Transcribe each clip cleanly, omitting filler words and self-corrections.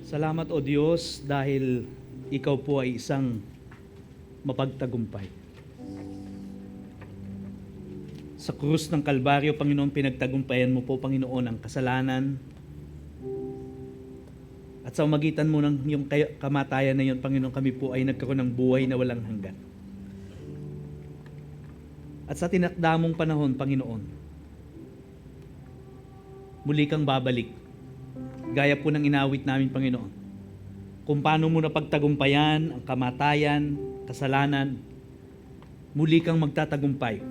Salamat o Diyos dahil Ikaw po ay isang mapagtagumpay. Sa krus ng Kalbaryo, Panginoon, pinagtagumpayan mo po, Panginoon, ang kasalanan. At sa magitan mo ng yung kamatayan na yun, Panginoon, kami po ay nagkaroon ng buhay na walang hanggan. At sa tinakda mong panahon, Panginoon, muli kang babalik. Gaya po ng inawit namin, Panginoon. Kung paano mo napagtagumpayan ang kamatayan, kasalanan, muli kang magtatagumpay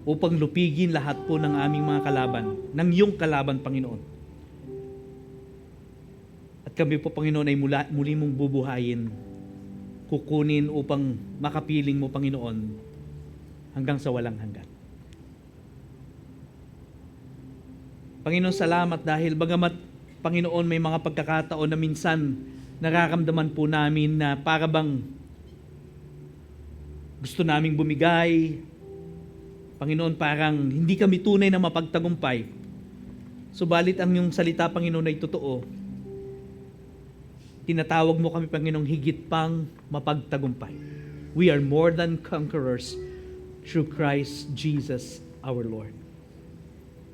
upang lupigin lahat po ng aming mga kalaban, ng iyong kalaban, Panginoon. At kami po, Panginoon, ay muli mong bubuhayin, kukunin upang makapiling mo, Panginoon, hanggang sa walang hanggan. Panginoon, salamat dahil bagamat, Panginoon, may mga pagkakataon na minsan nararamdaman po namin na para bang gusto naming bumigay. Panginoon, parang hindi kami tunay na mapagtagumpay. Subalit ang iyong salita, Panginoon, ay totoo. Tinatawag mo kami, Panginoon, higit pang mapagtagumpay. We are more than conquerors through Christ Jesus our Lord.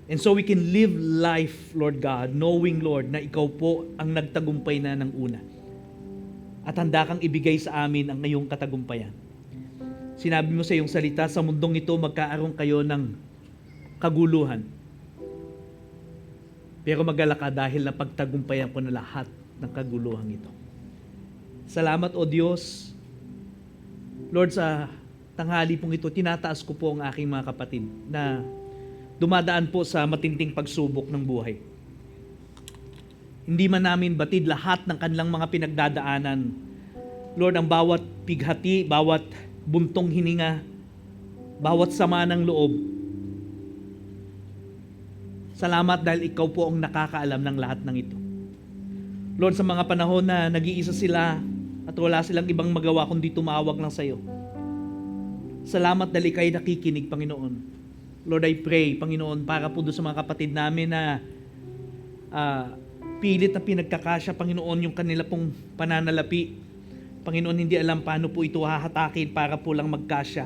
And so we can live life, Lord God, knowing, Lord, na Ikaw po ang nagtagumpay na ng una. At handa kang ibigay sa amin ang iyong katagumpayan. Sinabi mo sa iyong salita, sa mundong ito magkaaroon kayo ng kaguluhan. Pero mag-alala ka dahil napagtagumpayan ko na lahat ng kaguluhan ito. Salamat o Diyos. Lord, sa tanghali pong ito, tinataas ko po ang aking mga kapatid na dumadaan po sa matinding pagsubok ng buhay. Hindi man namin batid lahat ng kanilang mga pinagdadaanan. Lord, ang bawat pighati, bawat buntong hininga, bawat sama ng loob. Salamat dahil Ikaw po ang nakakaalam ng lahat ng ito. Lord, sa mga panahon na nag-iisa sila at wala silang ibang magawa kundi tumawag lang sa iyo. Salamat dahil Ika'y nakikinig, Panginoon. Lord, I pray, Panginoon, para po doon sa mga kapatid namin na pilit na pinagkakasya, Panginoon, yung kanila pong pananalapi. Panginoon, hindi alam paano po ito hahatakin para po lang magkasya.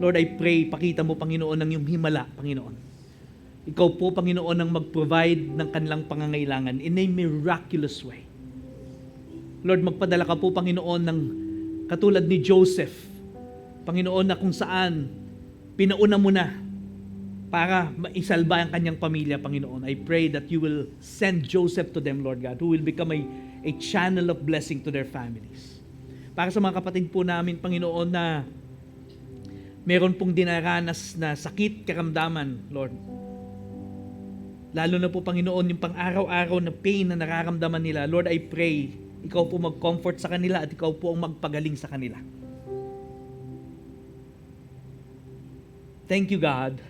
Lord, I pray, pakita mo, Panginoon, ng iyong himala, Panginoon. Ikaw po, Panginoon, ang mag-provide ng kanilang pangangailangan in a miraculous way. Lord, magpadala ka po, Panginoon, ng katulad ni Joseph, Panginoon, na kung saan pinauna mo na para maisalba ang kanyang pamilya, Panginoon. I pray that you will send Joseph to them, Lord God, who will become a channel of blessing to their families. Para sa mga kapatid po namin, Panginoon, na meron pong dinaranas na sakit, karamdaman, Lord. Lalo na po, Panginoon, yung pang-araw-araw na pain na nararamdaman nila. Lord, I pray, Ikaw po mag-comfort sa kanila at Ikaw po ang magpagaling sa kanila. Thank you, God.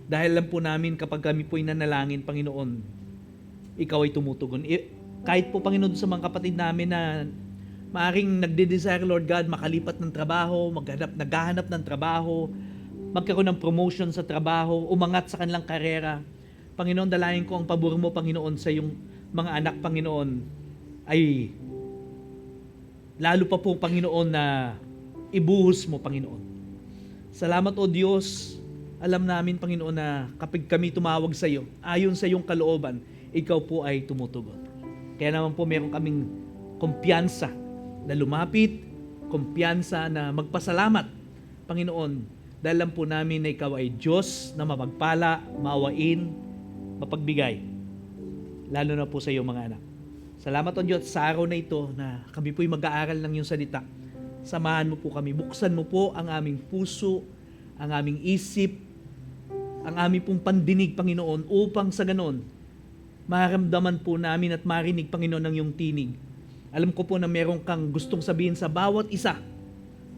Dahil lang po namin kapag kami po'y nanalangin, Panginoon, Ikaw ay tumutugon. Kahit po, Panginoon, sa mga kapatid namin na maaring nagde-desire, Lord God, makalipat ng trabaho, naghahanap ng trabaho, magkaroon ng promotion sa trabaho, umangat sa kanilang karera. Panginoon, dalayan ko ang pabor mo, Panginoon, sa iyong mga anak, Panginoon, ay lalo pa po, Panginoon, na ibuhos mo, Panginoon. Salamat, O Diyos. Alam namin, Panginoon, na kapag kami tumawag sa iyo, ayon sa iyong kalooban, Ikaw po ay tumutugon. Kaya naman po meron kaming kumpiyansa na lumapit, kumpiyansa na magpasalamat, Panginoon, dahil lang po namin na Ikaw ay Diyos na mapagpala, maawain, mapagbigay, lalo na po sa iyong mga anak. Salamat, O Diyos, sa araw na ito na kami po'y mag-aaral ng iyong salita. Samahan mo po kami, buksan mo po ang aming puso, ang aming isip, ang aming pong pandinig, Panginoon, upang sa ganon, maramdaman po namin at marinig, Panginoon, ang iyong tinig. Alam ko po na meron kang gustong sabihin sa bawat isa,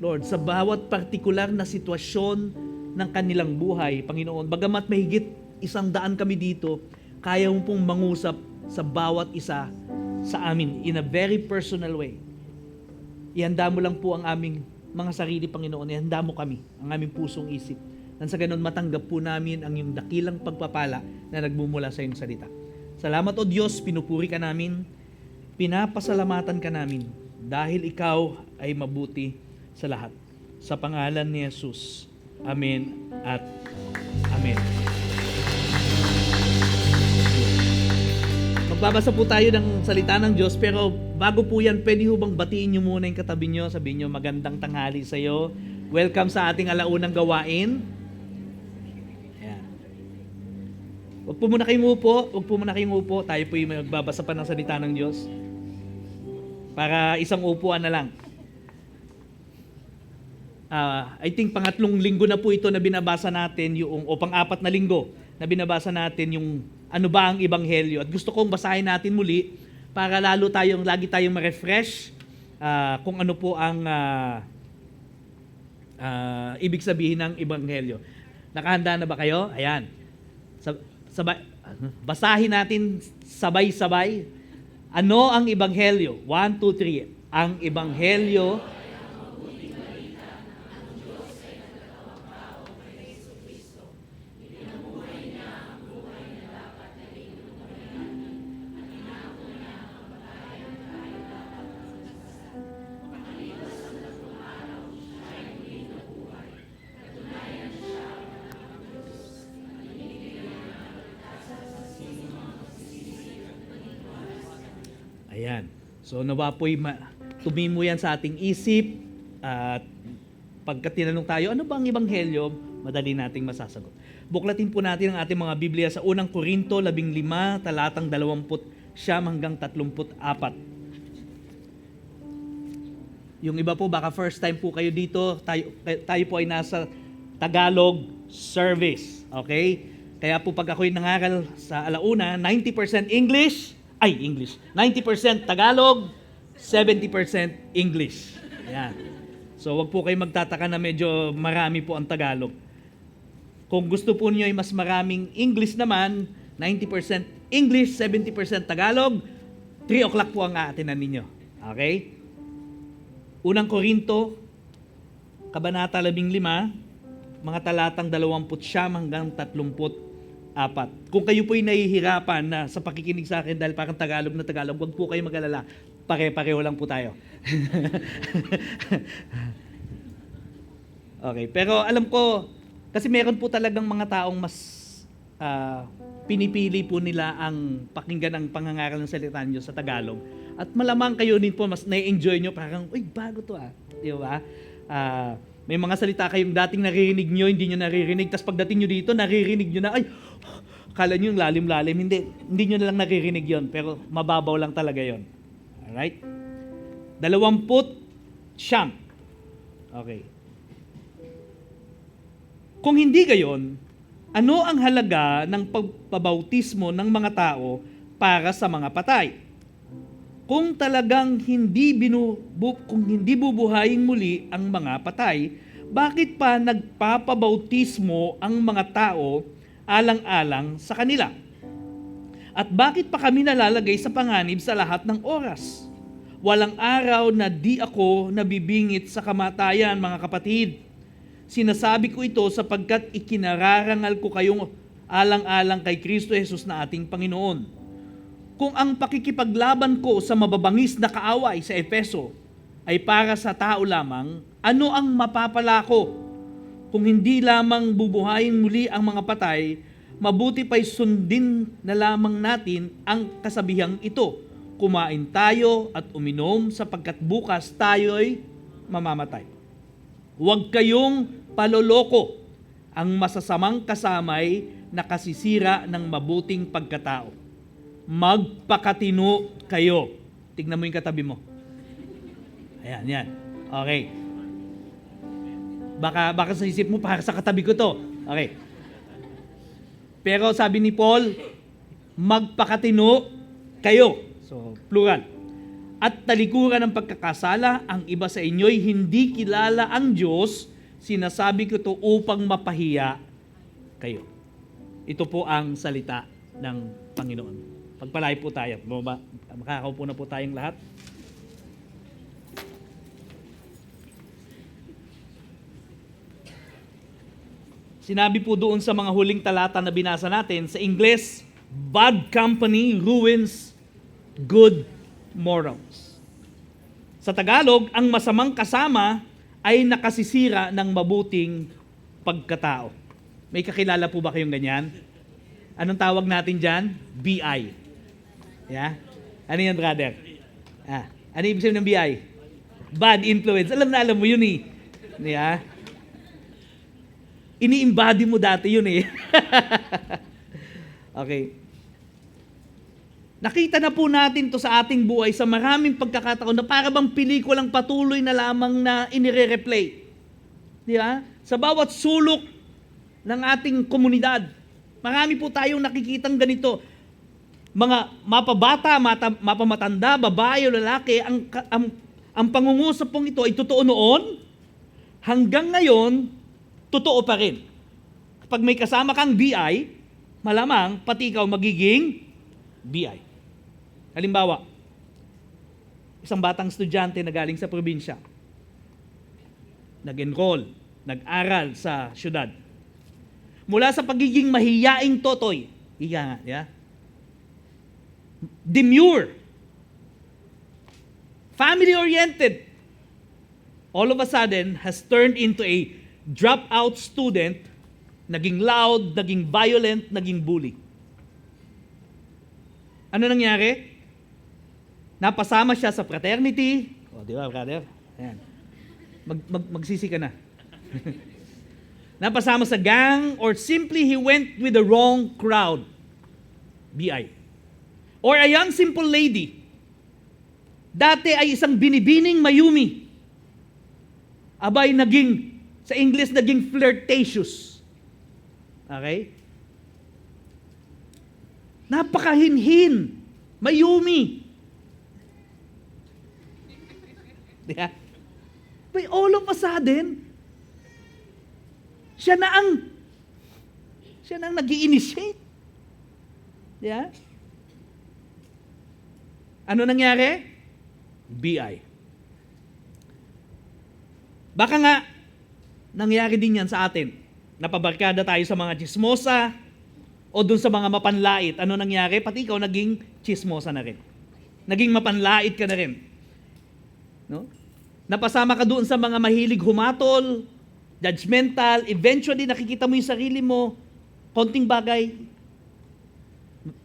Lord, sa bawat partikular na sitwasyon ng kanilang buhay, Panginoon. Bagamat mahigit 100 kami dito, kaya mo pong mangusap sa bawat isa sa amin in a very personal way. Ihanda mo lang po ang aming mga sarili, Panginoon. Ihanda mo kami, ang aming pusong isip. Nang sa ganon, matanggap po namin ang iyong dakilang pagpapala na nagmumula sa iyong salita. Salamat, O Diyos, pinupuri ka namin. Pinapasalamatan ka namin dahil ikaw ay mabuti sa lahat. Sa pangalan ni Jesus. Amen at Amen. Magbabasa po tayo ng salita ng Diyos, pero bago po yan, pwede ho bang batiin nyo muna yung katabi nyo, sabihin nyo, magandang tanghali sa iyo. Welcome sa ating alaunang gawain. Ayan. Huwag po muna kayong upo, tayo po yung magbabasa pa ng salita ng Diyos. Para isang upuan na lang. I think pangatlong linggo na po ito na binabasa natin, o pang-apat na linggo na binabasa natin yung ano ba ang Ebanghelyo. At gusto kong basahin natin muli para lagi tayong ma-refresh kung ano po ang ibig sabihin ng Ebanghelyo. Nakahanda na ba kayo? Ayan. Basahin natin sabay-sabay. Ano ang Ebanghelyo? 1, 2, 3. Ang Ebanghelyo Ayan. So nawa po'y tumimo yan sa ating isip at pagka tinanong tayo, ano ba ang Ebanghelyo? Madali nating masasagot. Buklatin po natin ang ating mga Biblia sa unang Korinto 15, talatang 20 hanggang 34. Yung iba po, baka first time po kayo dito, tayo po ay nasa Tagalog service. Okay? Kaya po pag ako'y nangaral sa alauna, 90% English, 90% Tagalog, 70% English. Yan. So wag po kayo magtataka na medyo marami po ang Tagalog. Kung gusto po niyo ay mas maraming English naman, 90% English, 70% Tagalog, 3 o'clock po ang aatinan ninyo. Okay? Unang Korinto, Kabanata 15, mga talatang 20 hanggang 34. Kung kayo po'y nahihirapan na sa pakikinig sa akin dahil parang Tagalog na Tagalog, wag po kayo mag-alala. Pare-pareho lang po tayo. Okay, pero alam ko, kasi meron po talagang mga taong mas pinipili po nila ang pakinggan ng pangangaral ng salita ng Diyos sa Tagalog. At malamang kayo din po mas na-enjoy nyo, parang, uy, bago to Di ba? May mga salita kayong dating naririnig nyo, hindi nyo naririnig. Tapos pagdating nyo dito, naririnig nyo na, ay, kala nyo yung lalim-lalim. Hindi nyo na lang naririnig yon, pero mababaw lang talaga yon. Alright? 20. Okay. Kung hindi gayon, ano ang halaga ng pagpabautismo ng mga tao para sa mga patay? Kung talagang hindi bubuhayin muli ang mga patay, bakit pa nagpapabautismo ang mga tao alang-alang sa kanila? At bakit pa kami nalalagay sa panganib sa lahat ng oras? Walang araw na di ako nabibingit sa kamatayan, mga kapatid. Sinasabi ko ito sapagkat ikinararangal ko kayong alang-alang kay Kristo Jesus na ating Panginoon. Kung ang pakikipaglaban ko sa mababangis na kaaway sa Efeso ay para sa tao lamang, ano ang mapapala ko? Kung hindi lamang bubuhayin muli ang mga patay, mabuti pa'y sundin na lamang natin ang kasabihang ito. Kumain tayo at uminom sapagkat bukas tayo'y mamamatay. Huwag kayong paloloko. Ang masasamang kasamay nakasisira ng mabuting pagkatao. Magpakatino kayo. Tignan mo yung katabi mo. Ayan, yan. Okay. Baka sa isip mo, para sa katabi ko to. Okay. Pero sabi ni Paul, magpakatino kayo. So, plural. At talikuran ng pagkakasala, ang iba sa inyo'y hindi kilala ang Diyos. Sinasabi ko to upang mapahiya kayo. Ito po ang salita ng Panginoon. Pagpalay po tayo. Makakaupo na po tayong lahat. Sinabi po doon sa mga huling talata na binasa natin, sa Ingles, bad company ruins good morals. Sa Tagalog, ang masamang kasama ay nakasisira ng mabuting pagkatao. May kakilala po ba kayong ganyan? Anong tawag natin dyan? BI. Yeah? Ano yan, brother? Ano ibig sabihin ng BI? Bad influence. Alam na alam mo yun eh. Yeah? Ini-embody mo dati yun eh. Okay. Nakita na po natin to sa ating buhay sa maraming pagkakataon na para bang pelikulang patuloy na lamang na inire-replay. Di ba? Sa bawat sulok ng ating komunidad, marami po tayong nakikitang ganito. Mga mapabata, mapamatanda, babae o lalaki, ang pangungusap pong ito ay totoo noon, hanggang ngayon, totoo pa rin. Kapag may kasama kang BI, malamang pati ikaw magiging BI. Halimbawa, isang batang estudyante na galing sa probinsya, nag-enroll, nag-aral sa syudad. Mula sa pagiging mahiyaing totoy, demure, family-oriented, all of a sudden has turned into a dropout student, naging loud, naging violent, naging bully. Ano nangyari? Napasama siya sa fraternity. O, di ba, brother? Ayan. Magsisi ka na. Napasama sa gang, or simply he went with the wrong crowd. BI. Or a young simple lady. Dati ay isang binibining mayumi. Abay naging, sa English naging flirtatious. Okay? Napakahinhin. Mayumi. Diba? But all of a sudden, siya na ang nag-i-initiate. Diba? Ano nangyari? BI. Baka nga, nangyari din yan sa atin. Napabarkada tayo sa mga chismosa o dun sa mga mapanlait. Ano nangyari? Pati ikaw naging chismosa na rin. Naging mapanlait ka na rin. No? Napasama ka doon sa mga mahilig humatol, judgmental, eventually nakikita mo yung sarili mo, konting bagay,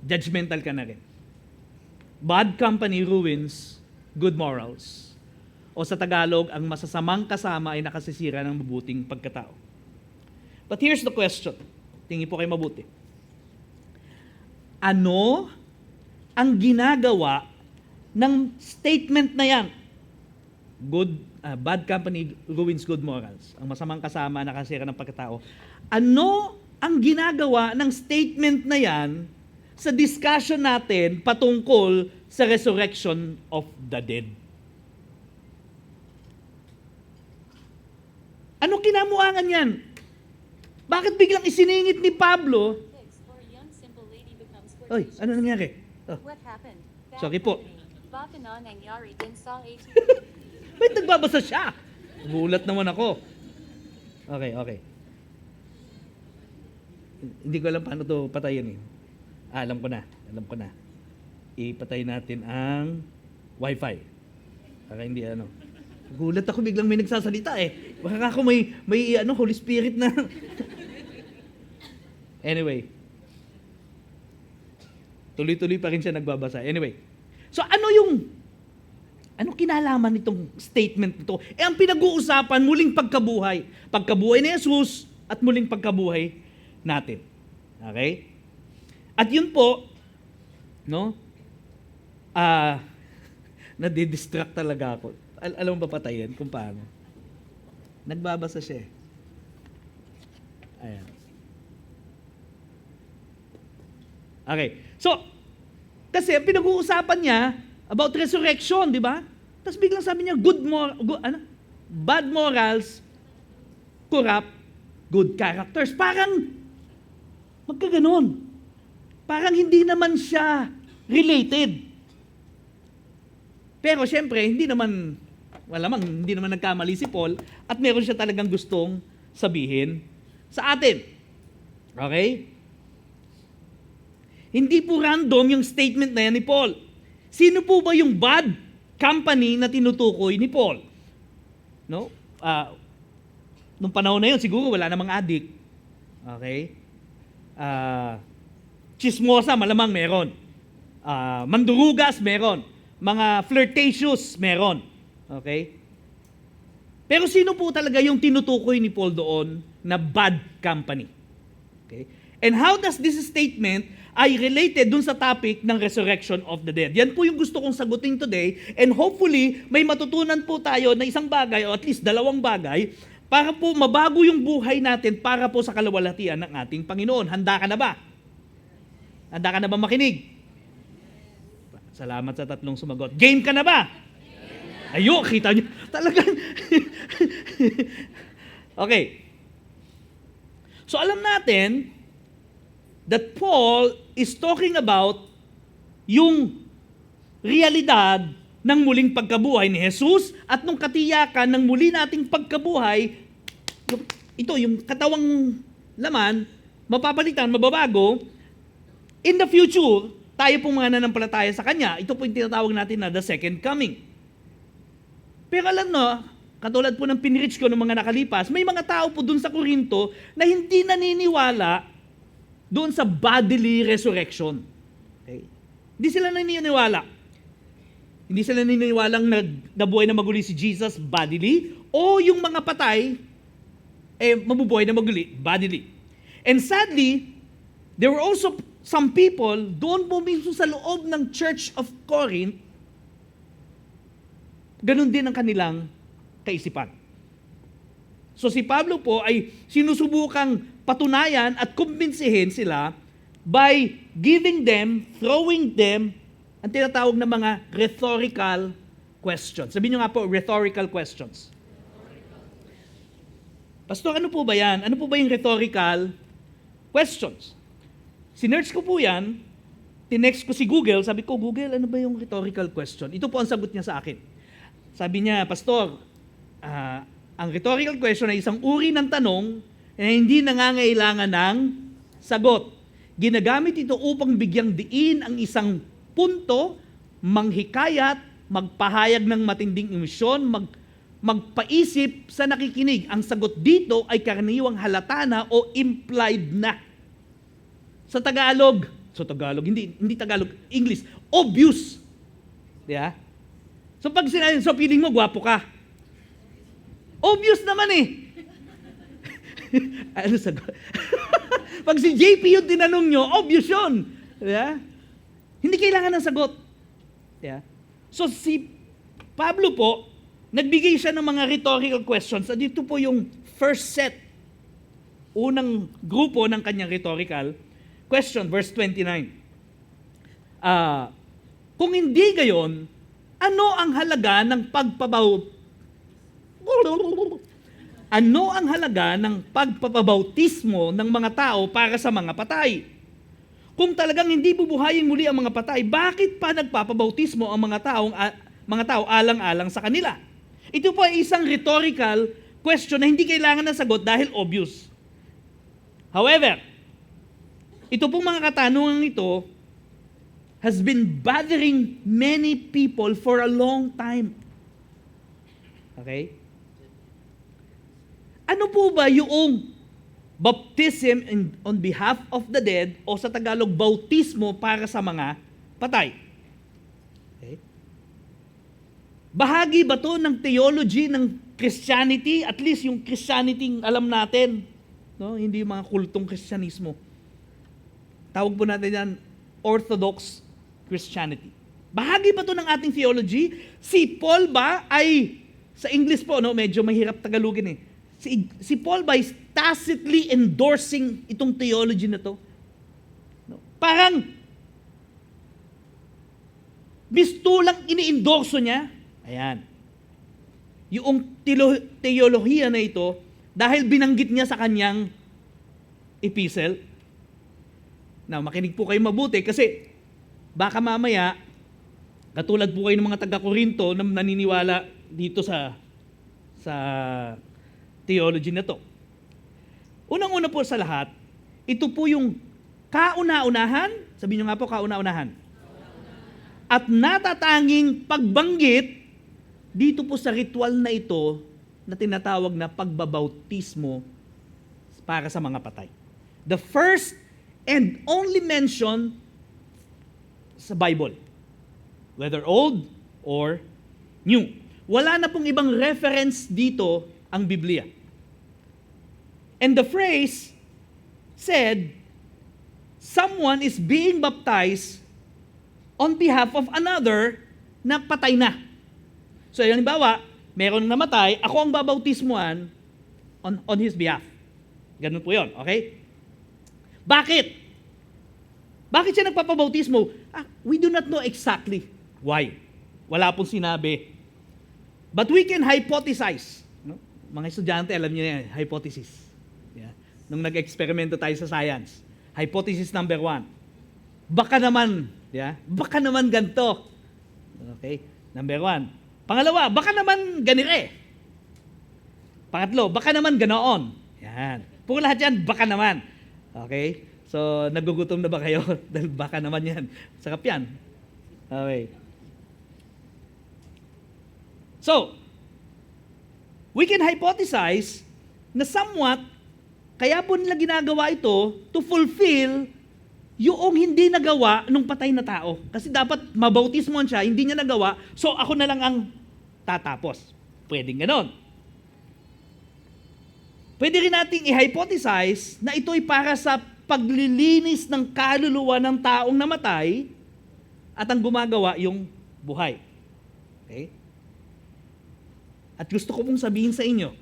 judgmental ka na rin. Bad company ruins good morals. O sa Tagalog, ang masasamang kasama ay nakasisira ng mabuting pagkatao. But here's the question. Tingin po kayo mabuti. Ano ang ginagawa ng statement na yan? Bad company ruins good morals. Ang masamang kasama nakasira ng pagkatao. Ano ang ginagawa ng statement na yan sa discussion natin patungkol sa resurrection of the dead? Ano kinamuangan yan? Bakit biglang isiningit ni Pablo? Oy, ano nangyari? Oh. What happened? Sorry po. Bakit na nangyari din sa Ba't nagbabasa siya? Gulat naman ako. Okay. Hindi ko alam paano to patayin eh. Alam ko na. Ipatay natin ang Wi-Fi. Para hindi ano. Gulat ako biglang may nagsasalita eh. Baka ako may Holy Spirit na. Anyway. Tuloy-tuloy pa rin siya nagbabasa. Anyway. So ano kinalaman nitong statement nito? Ang pinag-uusapan, muling pagkabuhay. Pagkabuhay ni Jesus at muling pagkabuhay natin. Okay? At yun po, no? Nadidistract talaga ako. Alam mo ba patayin kung paano? Nagbabasa siya eh. Ayan. Okay. So, kasi pinag-uusapan niya about resurrection, di ba? Tapos biglang sabi niya, bad morals, corrupt, good characters. Parang, magkaganon. Parang hindi naman siya related. Pero syempre, hindi naman nagkamali si Paul at meron siya talagang gustong sabihin sa atin. Okay? Hindi po random yung statement na yan ni Paul. Sino po ba yung bad company na tinutukoy ni Paul? No? Nung panahon na yun, siguro wala namang addict. Okay? Chismosa, malamang meron. Mandurugas, meron. Mga flirtatious, meron. Okay? Pero sino po talaga yung tinutukoy ni Paul doon na bad company? Okay? And how does this statement ay related dun sa topic ng resurrection of the dead? Yan po yung gusto kong sagutin today, and hopefully may matutunan po tayo na isang bagay o at least dalawang bagay para po mabago yung buhay natin para po sa kalawalhatian ng ating Panginoon. Handa ka na ba? Handa ka na ba makinig? Salamat sa tatlong sumagot. Game ka na ba? Ayo, kita nyo. Talagang. Okay. So alam natin that Paul is talking about yung realidad ng muling pagkabuhay ni Jesus at nung katiyakan ng muli nating pagkabuhay, ito yung katawang laman, mapapalitan, mababago, in the future, tayo pong mga nanampalataya sa Kanya, ito po yung tinatawag natin na the second coming. Pero alam no, katulad po ng pinreach ko ng mga nakalipas, may mga tao po dun sa Korinto na hindi naniniwala doon sa bodily resurrection. Okay? Hindi sila naniniwala. Hindi sila naniniwalang nabuhay na maguli si Jesus bodily o yung mga patay mabubuhay na maguli bodily. And sadly, there were also some people doon po mismo sa loob ng Church of Corinth, ganun din ang kanilang kaisipan. So si Pablo po ay sinusubukang patunayan at kumbinsihin sila by giving them, throwing them, ang tinatawag na mga rhetorical questions. Sabihin nyo nga po, rhetorical questions. Pastor, ano po ba yan? Ano po ba yung rhetorical questions? Sinearch ko po yan, tinext ko si Google, sabi ko, Google, ano ba yung rhetorical question? Ito po ang sagot niya sa akin. Sabi niya, Pastor, ang rhetorical question ay isang uri ng tanong na hindi nangangailangan ng sagot. Ginagamit ito upang bigyang diin ang isang punto, manghikayat, magpahayag ng matinding emosyon, magpaisip sa nakikinig. Ang sagot dito ay karaniwang halata na o implied na. Sa Tagalog, hindi Tagalog, English, obvious. Yeah? So pag sinabi, so feeling mo, gwapo ka. Obvious naman eh. Ano sagot? Pag si JP yung tinanong nyo, obvious yun. Yeah? Hindi kailangan ng sagot. Yeah? So si Pablo po, nagbigay siya ng mga rhetorical questions. At dito po yung first set, unang grupo ng kanyang rhetorical question, verse 29. Kung hindi gayon, ano ang halaga ng Ano ang halaga ng pagpapabautismo ng mga tao para sa mga patay? Kung talagang hindi bubuhayin muli ang mga patay, bakit pa nagpapabautismo ang mga tao alang-alang sa kanila? Ito po ay isang rhetorical question na hindi kailangan ng sagot dahil obvious. However, ito pong mga katanungan ito has been bothering many people for a long time. Okay? Ano po ba yung baptism on behalf of the dead o sa Tagalog, bautismo para sa mga patay? Okay? Bahagi ba to ng theology ng Christianity? At least yung Christianity alam natin. No? Hindi yung mga kultong Kristyanismo. Tawag po natin yan, Orthodox Christianity. Bahagi ba to ng ating theology? Si Paul ba ay, sa English po, no, medyo mahirap Tagalogin eh. Si Paul ba is tacitly endorsing itong theology na to? No? Parang, bistulang ini-endorso niya. Ayan. Yung teolohiya na ito, dahil binanggit niya sa kanyang epistle. Now, makinig po kayo mabuti kasi baka mamaya, katulad po kayo ng mga taga-Korinto na naniniwala dito sa theology na to. Unang-una po sa lahat, ito po yung kauna-unahan. Sabihin nyo nga po, kauna-unahan. at natatanging pagbanggit dito po sa ritual na ito na tinatawag na pagbabautismo para sa mga patay. The first and only mention sa Bible, whether old or new. Wala na pong ibang reference dito ang Biblia. And the phrase said, someone is being baptized on behalf of another na patay na. So, halimbawa, meron namatay, ako ang babautismuhan on his behalf. Ganun po yun, okay? Bakit? Bakit siya nagpapabautismo? We do not know exactly why. Wala pong sinabi. But we can hypothesize. No? Mga estudyante, alam niyo yan, hypothesis. Yeah. Nung nag-eksperimento tayo sa science. Hypothesis number 1. Baka naman, baka naman ganito. Okay? Number 1. Pangalawa, baka naman ganire. Pangatlo, baka naman ganoon. Yan. Puro lahat yan, baka naman. Okay? So, nagugutom na ba kayo? Dahil baka naman yan. Sarap yan. Okay. So, we can hypothesize na somewhat, kaya po nila ginagawa ito to fulfill yung hindi nagawa nung patay na tao. Kasi dapat mabautismoan siya, hindi niya nagawa, so ako na lang ang tatapos. Pwedeng ganon. Pwede rin nating i-hypothesize na ito'y para sa paglilinis ng kaluluwa ng taong namatay at ang gumagawa yung buhay. Okay? At gusto ko pong sabihin sa inyo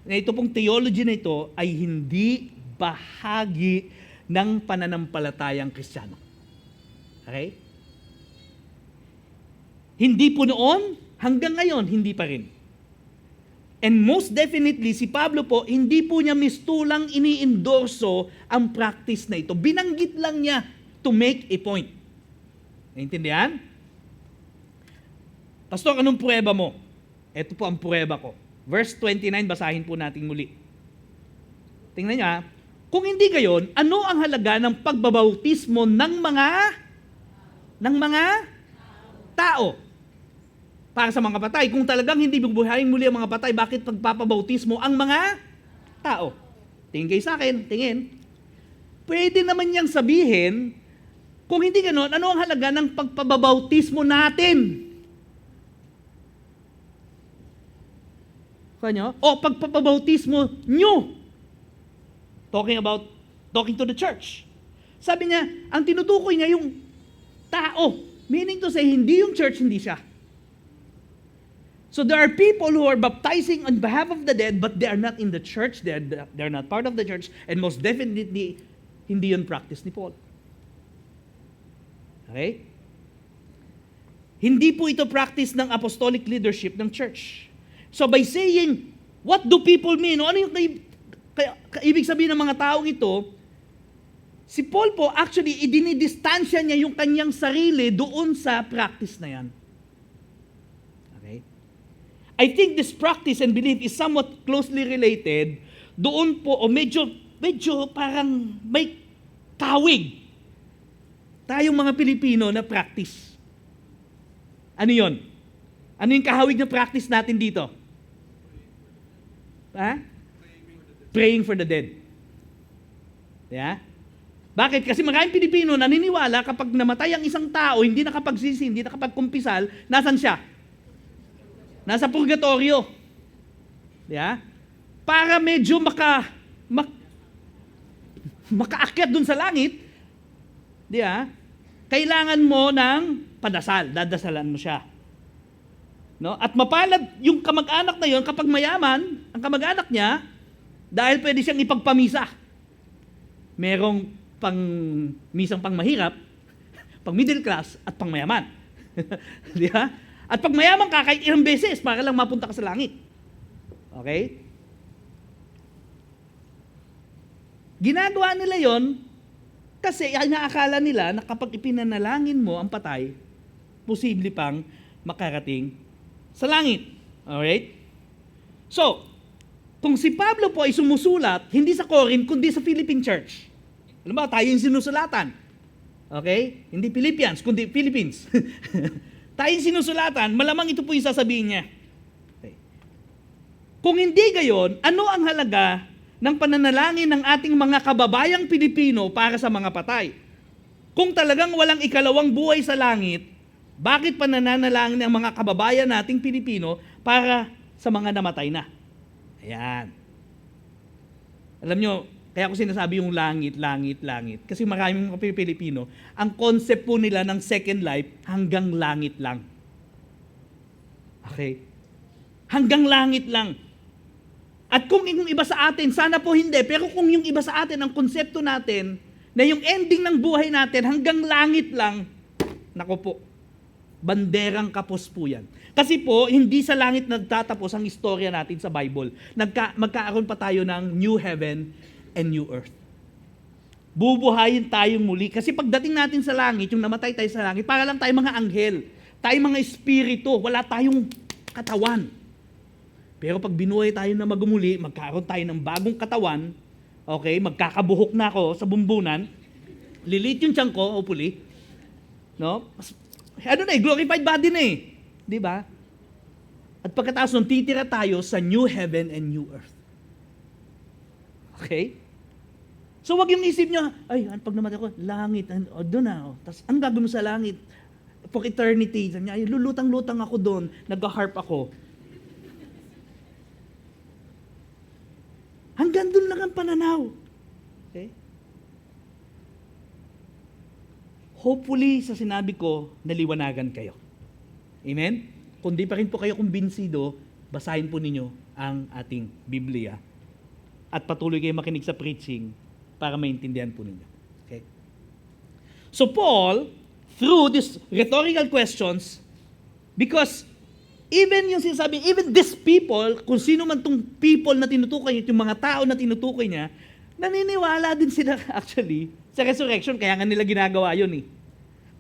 na ito pong theology na ito ay hindi bahagi ng pananampalatayang Kristiyano. Okay? Hindi po noon, hanggang ngayon, hindi pa rin. And most definitely, si Pablo po, hindi po niya mistulang ini-endorso ang practice na ito. Binanggit lang niya to make a point. Naintindihan? Pastor, anong pruweba mo? Ito po ang pruweba ko. Verse 29, basahin po natin muli. Tingnan niyo, kung hindi gayon, ano ang halaga ng pagbabautismo ng mga tao? Para sa mga patay. Kung talagang hindi bubuhayin muli ang mga patay, bakit pagpapabautismo ang mga tao? Tingin kayo sa akin, tingin. Pwede naman niyang sabihin, kung hindi ganon, ano ang halaga ng pagpabautismo natin? Kanyo? O pagpapabautismo nyo? Talking to the church. Sabi niya, ang tinutukoy niya yung tao. Meaning to say, hindi yung church, hindi siya. So there are people who are baptizing on behalf of the dead, but they are not in the church, they're not part of the church, and most definitely, hindi yun practice ni Paul. Okay? Hindi po ito practice ng apostolic leadership ng church. So by saying, what do people mean? Ano yung ibig sabihin ng mga taong ito? Si Paul po, actually, idinidistansya niya yung kanyang sarili doon sa practice na yan. Okay? I think this practice and belief is somewhat closely related doon po, o medyo parang may kawig tayong mga Pilipino na practice. Ano yon? Ano yung kahawig na practice natin dito? Praying for the dead. Yeah? Bakit? Kasi maraming Pilipino naniniwala kapag namatay ang isang tao, hindi nakapagsisi, hindi nakapagkumpisal, nasan siya? Nasa purgatorio. Yeah? Para medyo makaakyat dun sa langit, kailangan mo ng padasal. Dadasalan mo siya. No? At mapalad yung kamag-anak na yon kapag mayaman, ang kamag-anak niya, dahil pwede siyang ipagpamisa. Merong misang pang mahirap, pang middle class, at pang mayaman. Di ba? At pag mayaman ka, kahit ilang beses, para lang mapunta ka sa langit. Okay? Ginagawa nila yon kasi inaakala nila na kapag ipinanalangin mo ang patay, posible pang makarating sa langit. Alright? So, kung si Pablo po ay sumusulat, hindi sa Corinth, kundi sa Philippine Church. Alam ba, tayo yung sinusulatan. Okay? Hindi Philippians, kundi Philippines. Tayong sinusulatan, malamang ito po yung sasabihin niya. Okay. Kung hindi gayon, ano ang halaga ng pananalangin ng ating mga kababayang Pilipino para sa mga patay? Kung talagang walang ikalawang buhay sa langit, bakit pananalangin ng mga kababayan nating Pilipino para sa mga namatay na? Ayan. Alam nyo, kaya ko sinasabi yung langit, langit, langit. Kasi maraming mga Pilipino, ang concept po nila ng second life, hanggang langit lang. Okay? Hanggang langit lang. At kung yung iba sa atin, sana po hindi, pero kung yung iba sa atin, ang konsepto natin, na yung ending ng buhay natin, hanggang langit lang, nako po, banderang kapos po yan. Kasi po, hindi sa langit nagtatapos ang istorya natin sa Bible. Magkaaroon pa tayo ng new heaven and new earth. Bubuhayin tayong muli. Kasi pagdating natin sa langit, yung namatay tayo sa langit, para lang tayo mga anghel, tayo mga espiritu, wala tayong katawan. Pero pag binuhay tayo na magumuli, magkaroon tayo ng bagong katawan, okay, magkakabuhok na ako sa bumbunan, lilit yung tiyan ko, hopefully, no? Ano na glorified body na di ba? At pagkatapos nun, titira tayo sa new heaven and new earth. Okay? So wag yung isip nyo, ay, pag namatay ko, langit, doon na. Tapos, anong gagawin mo sa langit? For eternity. Sabi niya, ay, lulutang-lutang ako doon, nag-harp ako. Hanggang doon lang ang pananaw. Okay? Hopefully, sa sinabi ko, naliwanagan kayo. Amen? Kung di pa rin po kayo kumbinsido, basahin po ninyo ang ating Biblia. At patuloy kayo makinig sa preaching para maintindihan po ninyo. Okay? So Paul, through these rhetorical questions, because even yung sinasabi, even these people, kung sino man tong people na tinutukoy niya, yung mga tao na tinutukoy niya, naniniwala din sila actually sa resurrection, kaya nga nila ginagawa yun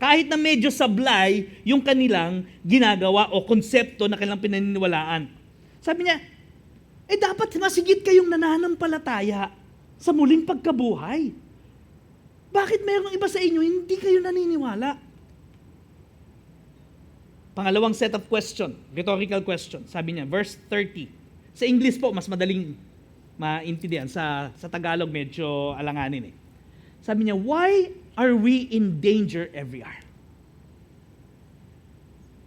Kahit na medyo sablay yung kanilang ginagawa o konsepto na kanilang pinaniniwalaan. Sabi niya, dapat masigit kayong nananampalataya sa muling pagkabuhay. Bakit mayroong iba sa inyo hindi kayo naniniwala? Pangalawang set of question, rhetorical question. Sabi niya, verse 30. Sa English po, mas madaling maintindihan. Sa Tagalog, medyo alanganin Sabi niya, why are we in danger every hour?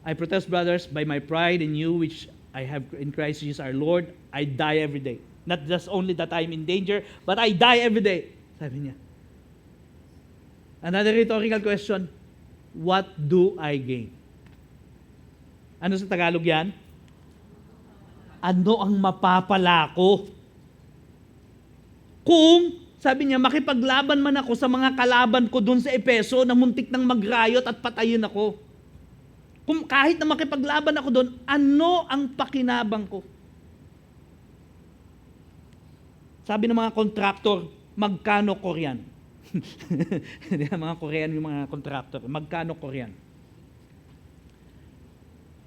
I protest, brothers, by my pride in you, which I have in Christ Jesus our Lord, I die every day. Not just only that I'm in danger, but I die every day. Sabi niya. Another rhetorical question, what do I gain? Ano sa Tagalog yan? Ano ang mapapala ko? Kung, sabi niya, makipaglaban man ako sa mga kalaban ko dun sa Epeso na muntik nang magrayot at patayin ako. Kung kahit na makipaglaban ako doon, ano ang pakinabang ko? Sabi ng mga kontraktor, magkano Korean? Mga Korean yung mga kontraktor, magkano Korean?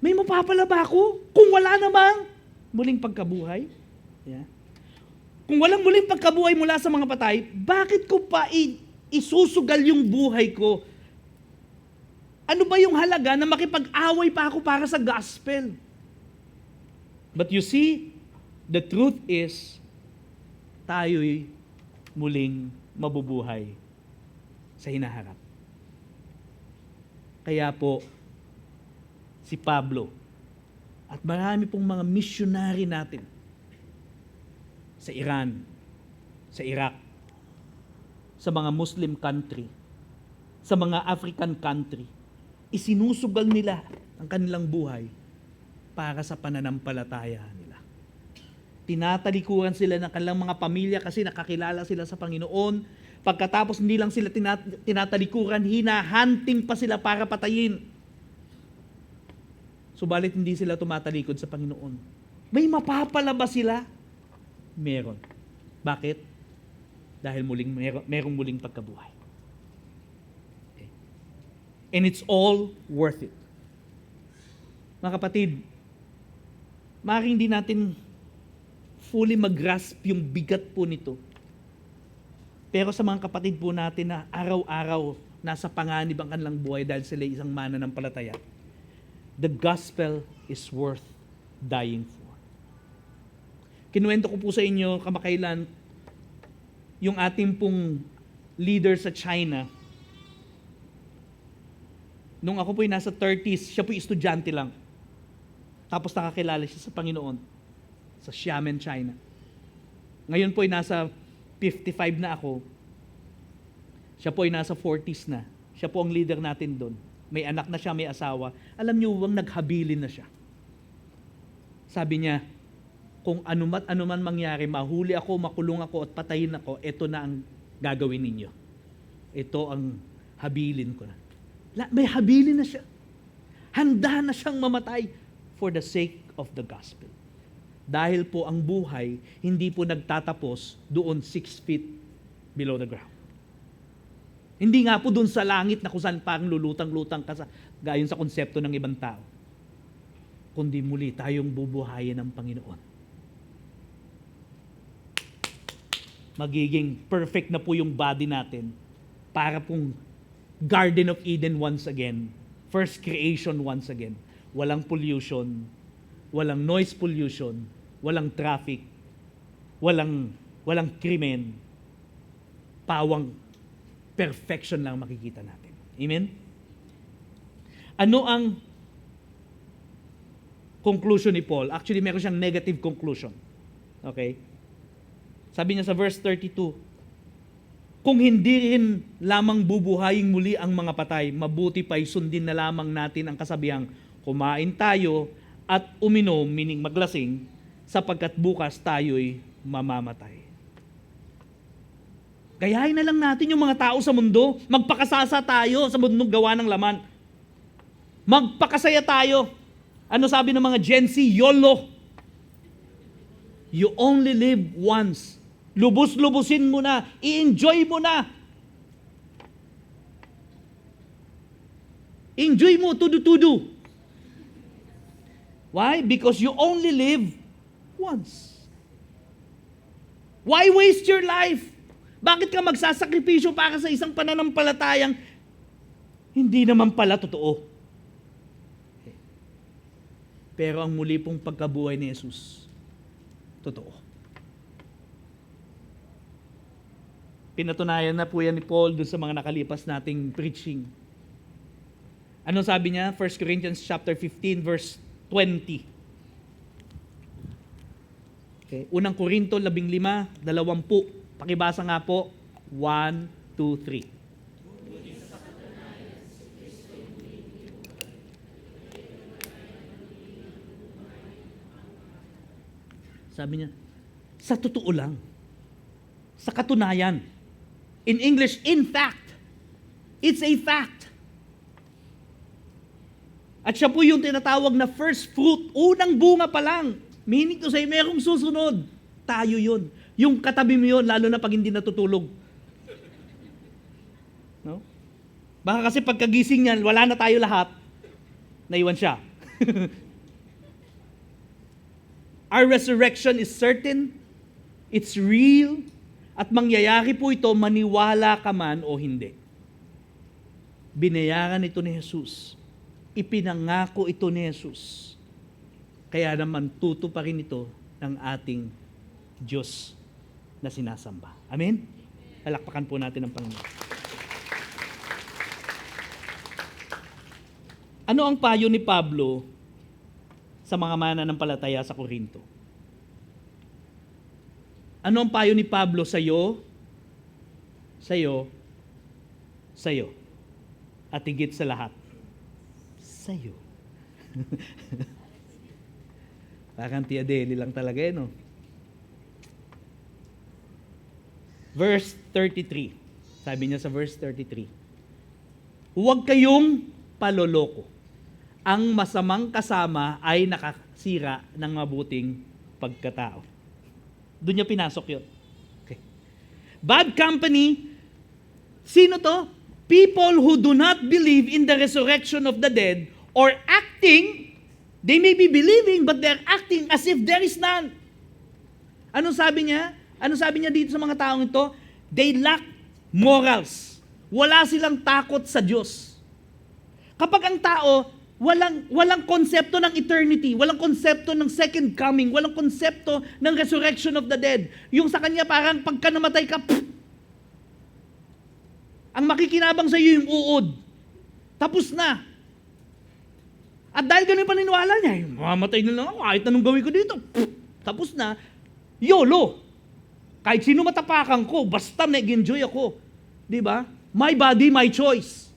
May mapapala ba ako? Kung wala namang muling pagkabuhay? Yeah. Kung walang muling pagkabuhay mula sa mga patay, bakit ko pa isusugal yung buhay ko? Ano ba yung halaga na makipag-away pa ako para sa gospel? But you see, the truth is, tayo'y muling mabubuhay sa hinaharap. Kaya po, si Pablo at marami pong mga missionary natin sa Iran, sa Iraq, sa mga Muslim country, sa mga African country, isinusugal nila ang kanilang buhay para sa pananampalataya nila. Tinatalikuran sila ng kanilang mga pamilya kasi nakakilala sila sa Panginoon. Pagkatapos hindi lang sila tinatalikuran, hinahunting pa sila para patayin. Subalit hindi sila tumatalikod sa Panginoon. May mapapala ba sila? Meron. Bakit? Dahil merong muling pagkabuhay. Okay. And it's all worth it. Mga kapatid, maaaring hindi natin fully mag-grasp yung bigat po nito. Pero sa mga kapatid po natin na araw-araw nasa panganib ang kanilang buhay dahil sila isang mananampalataya, the gospel is worth dying for. Kinuwento ko po sa inyo kamakailan yung ating pong leader sa China. Nung ako po'y nasa 30s, siya po'y estudyante lang. Tapos nakakilala siya sa Panginoon sa Xiamen, China. Ngayon po'y nasa 55 na ako. Siya po'y nasa 40s na. Siya po ang leader natin doon. May anak na siya, may asawa. Alam niyo bang naghabilin na siya? Sabi niya, kung anuman mangyari, mahuli ako, makulong ako at patayin ako, ito na ang gagawin ninyo. Ito ang habilin ko na. May habilin na siya. Handa na siyang mamatay for the sake of the gospel. Dahil po ang buhay, hindi po nagtatapos doon 6 feet below the ground. Hindi nga po doon sa langit na kung saan parang lulutang-lutang ka gayon sa konsepto ng ibang tao. Kundi muli tayong bubuhayin ng Panginoon. Magiging perfect na po yung body natin para pong Garden of Eden once again. First creation once again. Walang pollution, walang noise pollution, walang traffic, walang krimen. Pawang perfection lang makikita natin. Amen? Ano ang conclusion ni Paul? Actually, meron siyang negative conclusion. Okay? Sabi niya sa verse 32, kung hindi rin lamang bubuhayin muli ang mga patay, mabuti pa'y sundin na lamang natin ang kasabihang kumain tayo at uminom, meaning maglasing, sapagkat bukas tayo'y mamamatay. Gayahin na lang natin yung mga tao sa mundo, magpakasasa tayo sa mundong gawa ng laman. Magpakasaya tayo. Ano sabi ng mga Gen Z? YOLO. You only live once. Lubos-lubusin mo na. I-enjoy mo na. Enjoy mo, tudu-tudu. Why? Because you only live once. Why waste your life? Bakit ka magsasakripisyo para sa isang pananampalatayang hindi naman pala totoo? Pero ang muli pong pagkabuhay ni Jesus, totoo. Pinatunayan na po yan ni Paul dun sa mga nakalipas nating preaching. Ano sabi niya? 1 Corinthians chapter 15 verse 20. Okay. Unang Korinto 15:20. Pakibasa nga po. 1, 2, 3. Sabi niya, sa totoo lang, sa katunayan, in English, in fact, it's a fact. At siya po yung tinatawag na first fruit, unang bunga pa lang. Meaning to say, merong susunod. Tayo yun. Yung katabi mo yun, lalo na pag hindi natutulog. No? Baka kasi pagkagising niyan, wala na tayo lahat, naiwan siya. Our resurrection is certain, it's real, at mangyayari po ito maniwala ka man o hindi. Binayaran ito ni Jesus. Ipinangako ito ni Jesus. Kaya naman tuto pa rin ito ng ating Diyos na sinasamba. Amen? Palakpakan po natin ang Panginoon. Ano ang payo ni Pablo sa mga mananampalataya sa Korinto? Ano ang payo ni Pablo sa iyo, at higit sa lahat? Sa iyo. Parang Tia Deli lang talaga no? Verse 33. Sabi niya sa verse 33, huwag kayong paloloko. Ang masamang kasama ay nakasira ng mabuting pagkatao. Doon niya pinasok yun. Okay. Bad company, sino to? People who do not believe in the resurrection of the dead or acting, they may be believing but they're acting as if there is none. Ano sabi niya? Ano sabi niya dito sa mga taong ito? They lack morals. Wala silang takot sa Diyos. Kapag ang tao, walang konsepto ng eternity, walang konsepto ng second coming, walang konsepto ng resurrection of the dead. Yung sa kanya parang pagka namatay ka, ang makikinabang sa iyo yung uod. Tapos na. At dahil ganun yung paniniwala niya, mamatay na lang ako, kahit anong gawin ko dito. Tapos na, YOLO. Kahit sino matapakan ko, basta nag-enjoy ako. Di ba? My body, my choice.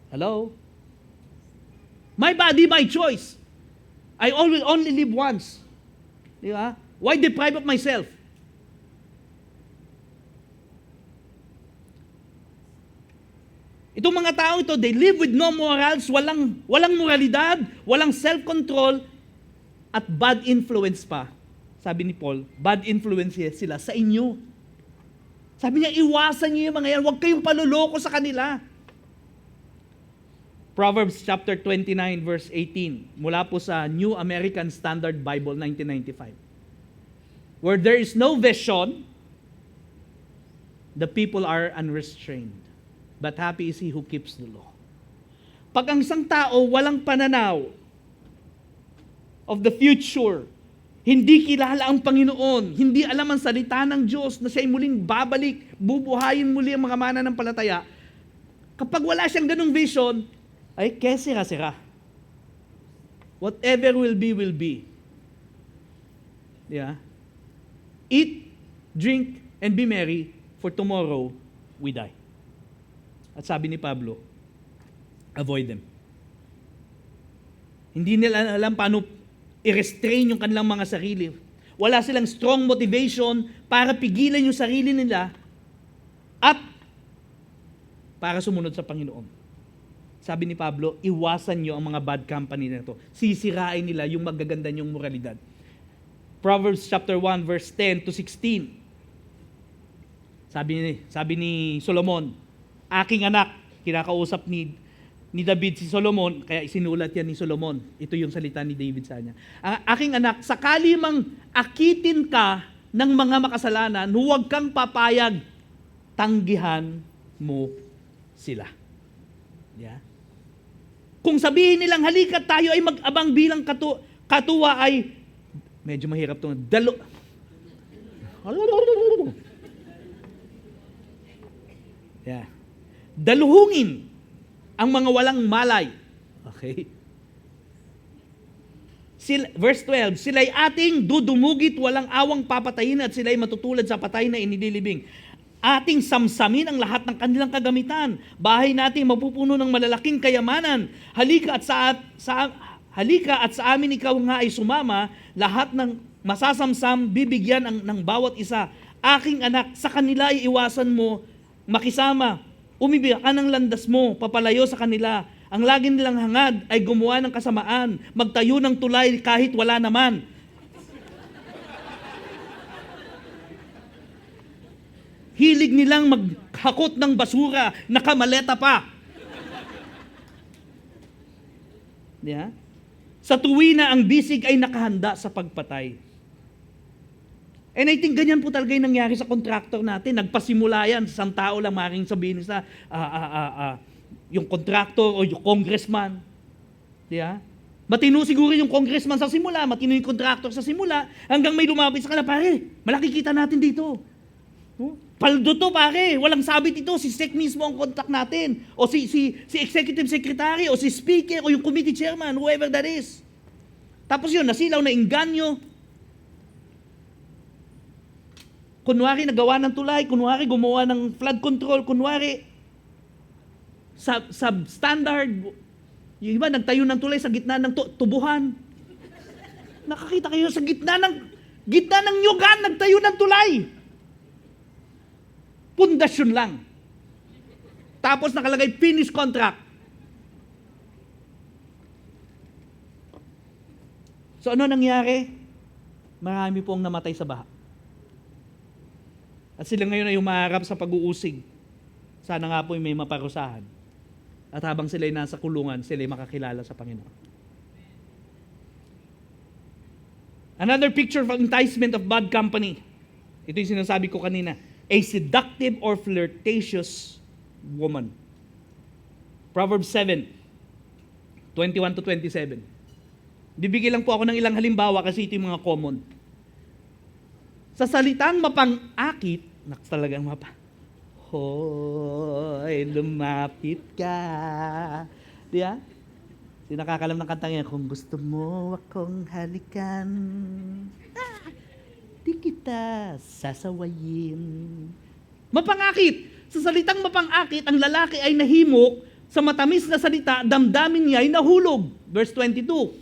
Hello? My body, my choice. I always only live once. Di ba? Why deprive of myself? Itong mga tao ito, they live with no morals, walang moralidad, walang self-control, at bad influence pa. Sabi ni Paul, bad influence sila sa inyo. Sabi niya, iwasan niyo yung mga yan, huwag kayong paluloko sa kanila. Proverbs chapter 29 verse 18, mula po sa New American Standard Bible 1995. Where there is no vision, the people are unrestrained. But happy is he who keeps the law. Pag ang isang tao walang pananaw of the future, hindi kilala ang Panginoon, hindi alam ang salita ng Diyos na siya'y muling babalik, bubuhayin muli ang mga mananampalataya, kapag wala siyang ganung vision, ay kesira-sira. Whatever will be, will be. Yeah? Eat, drink, and be merry, for tomorrow we die. At sabi ni Pablo, avoid them. Hindi nila alam paano i-restrain yung kanilang mga sarili. Wala silang strong motivation para pigilan yung sarili nila at para sumunod sa Panginoon. Sabi ni Pablo, iwasan nyo ang mga bad company na ito. Sisirain nila yung magaganda nyong moralidad. Proverbs chapter 1 verse 10 to 16. Sabi ni Solomon, aking anak, kinakausap ni David si Solomon, kaya isinulat yan ni Solomon. Ito yung salita ni David sa kanya. Aking anak, sakali mang akitin ka ng mga makasalanan, huwag kang papayag, tanggihan mo sila. Yeah? Kung sabihin nilang halika tayo ay mag-abang bilang katuwa ay, medyo mahirap ito, yeah. Daluhungin ang mga walang malay. Okay? Verse 12, sila'y ating dudumugit, walang awang papatayin at sila'y matutulad sa patay na inililibing. Ating samsamin ang lahat ng kanilang kagamitan. Bahay natin mapupuno ng malalaking kayamanan. Halika at sa amin ikaw nga ay sumama, lahat ng masasamsam bibigyan ng bawat isa. Aking anak, sa kanila ay iwasan mo makisama. Umibig ka ng landas mo, papalayo sa kanila. Ang lagi nilang hangad ay gumawa ng kasamaan, magtayo ng tulay kahit wala naman. Hilig nilang maghakot ng basura, nakamaleta pa. Yeah? Sa tuwi na ang bisig ay nakahanda sa pagpatay. And I think ganyan po talaga yung nangyari sa contractor natin. Nagpasimula yan, isang tao lang maaaring sabihin sa yung contractor o yung congressman. Diba? Matino siguro yung congressman sa simula, matino yung contractor sa simula, hanggang may lumapit sa kanila, pare, malaki kita natin dito. Paldo to pare, walang sabit ito, si SEC mismo ang contact natin, o si executive secretary, o si speaker, o yung committee chairman, whoever that is. Tapos yun, nasilaw na inganyo. Kunwari nagawa ng tulay, kunwari gumawa ng flood control, kunwari substandard, yung iba nagtayo ng tulay sa gitna ng tubuhan. Nakakita kayo sa gitna ng nyugan, nagtayo ng tulay. Pundasyon lang. Tapos nakalagay finish contract. So ano nangyari? Marami pong namatay sa baha. At sila ngayon ay humaharap sa pag-uusig. Sana nga po may maparusahan. At habang sila ay nasa kulungan, sila ay makakilala sa Panginoon. Another picture of enticement of bad company. Ito yung sinasabi ko kanina. a seductive or flirtatious woman. Proverbs 7:21 to 27. Bibigyan lang po ako ng ilang halimbawa kasi ito yung mga common. Sa salitang mapang-akit, talagang hoy, lumapit ka. Di ba? Sino nakakalam ng kantang yan? Kung gusto mo akong halikan, di kita sasawayin. Mapangakit. Sa salitang mapangakit, ang lalaki ay nahimok, sa matamis na salita, damdamin niya ay nahulog. Verse 22.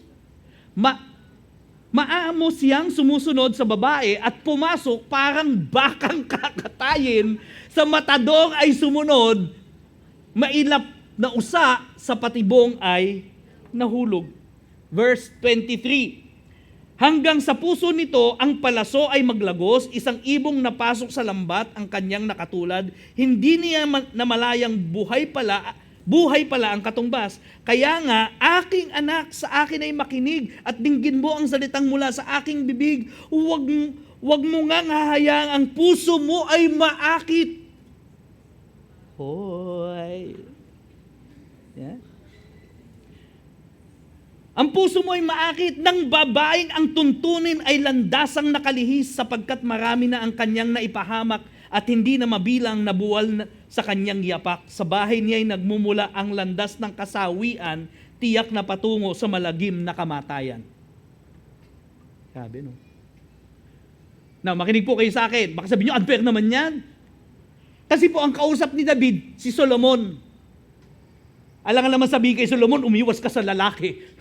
Maamo siyang sumusunod sa babae at pumasok parang bakang kakatayin, sa matadong ay sumunod, mailap na usa sa patibong ay nahulog. Verse 23. Hanggang sa puso nito, ang palaso ay maglagos, isang ibong napasok sa lambat ang kanyang nakatulad, hindi niya namalayang buhay pala ang katumbas. Kaya nga, aking anak, sa akin ay makinig at dinggin mo ang salitang mula sa aking bibig. Huwag mo ngang hahayaang ang puso mo ay maakit. Hoy. Yeah. Ang puso mo ay maakit, ng babaeng ang tuntunin ay landasang nakalihis sapagkat marami na ang kanyang naipahamak at hindi na mabilang na buwal sa kanyang yapak. Sa bahay niya ay nagmumula ang landas ng kasawian, tiyak na patungo sa malagim na kamatayan. Sabi, no? Now, makinig po kayo sa akin. Baka sabihin nyo, unfair naman yan. Kasi po ang kausap ni David, si Solomon. Alangan naman sabihin kay Solomon, umiwas ka sa lalaki.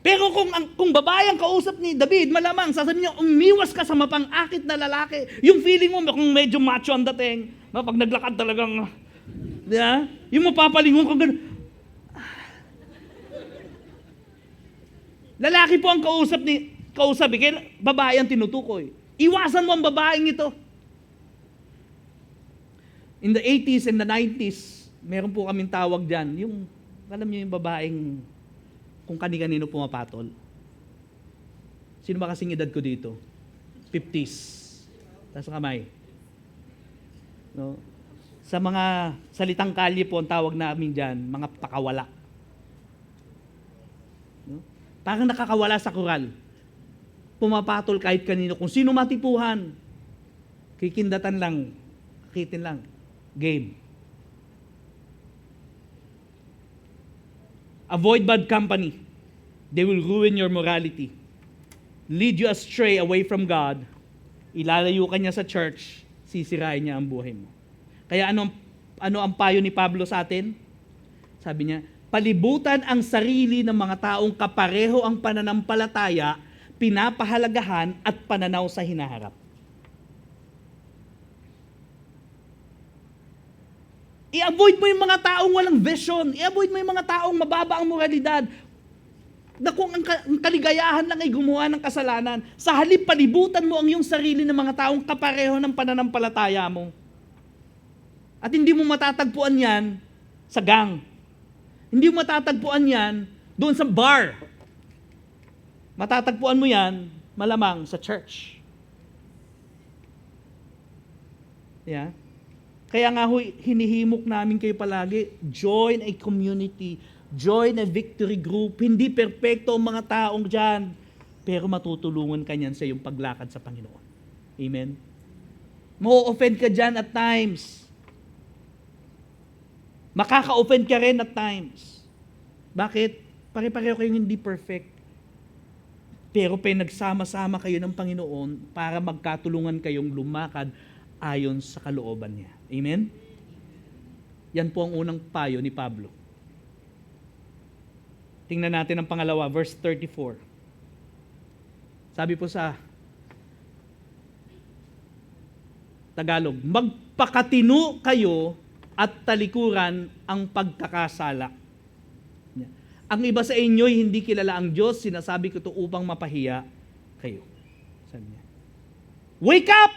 Pero kung babae ang kausap ni David, malamang sasabihin niya, umiwas ka sa mapang-akit na lalaki. Yung feeling mo, kung medyo macho ang dating, pag naglakad talagang, yung mapapalingon kang gano'n. Lalaki po ang kausap, kaya babae ang tinutukoy. Iwasan mo ang babaeng ito. In the 80s and the 90s, meron po kaming tawag dyan, alam niyo yung babaeng kung kani-kanino pumapatol. Sino ba kasing edad ko dito? 50s. Taas ang kamay. No? Sa mga salitang kalye po, ang tawag namin dyan, mga pakawala. No? Parang nakakawala sa koral. Pumapatol kahit kanino. Kung sino matipuhan, kikindatan lang, akitin lang. Game. Avoid bad company. They will ruin your morality. Lead you astray away from God. Ilalayo ka niya sa church, sisirain niya ang buhay mo. Kaya ano ang payo ni Pablo sa atin? Sabi niya, palibutan ang sarili ng mga taong kapareho ang pananampalataya, pinapahalagahan at pananaw sa hinaharap. I-avoid mo yung mga taong walang vision. I-avoid mo yung mga taong mababa ang moralidad. Na kung ang kaligayahan lang ay gumawa ng kasalanan, sa halip palibutan mo ang iyong sarili ng mga taong kapareho ng pananampalataya mo. At hindi mo matatagpuan yan sa gang. Hindi mo matatagpuan yan doon sa bar. Matatagpuan mo yan malamang sa church. Yeah. Kaya nga hinihimok namin kayo palagi, join a community, join a victory group. Hindi perpekto ang mga taong dyan, pero matutulungan ka niyan sa iyong paglakad sa Panginoon. Amen? Mo-offend ka dyan at times. Makaka-offend ka rin at times. Bakit? Pare-pareho kayong hindi perfect. Pero pinagsama-sama kayo ng Panginoon para magkatulungan kayong lumakad ayon sa kalooban niya. Amen? Yan po ang unang payo ni Pablo. Tingnan natin ang pangalawa, verse 34. Sabi po sa Tagalog, magpakatino kayo at talikuran ang pagkakasala. Ang iba sa inyo'y hindi kilala ang Diyos, sinasabi ko ito upang mapahiya kayo. Sabi niya, wake up!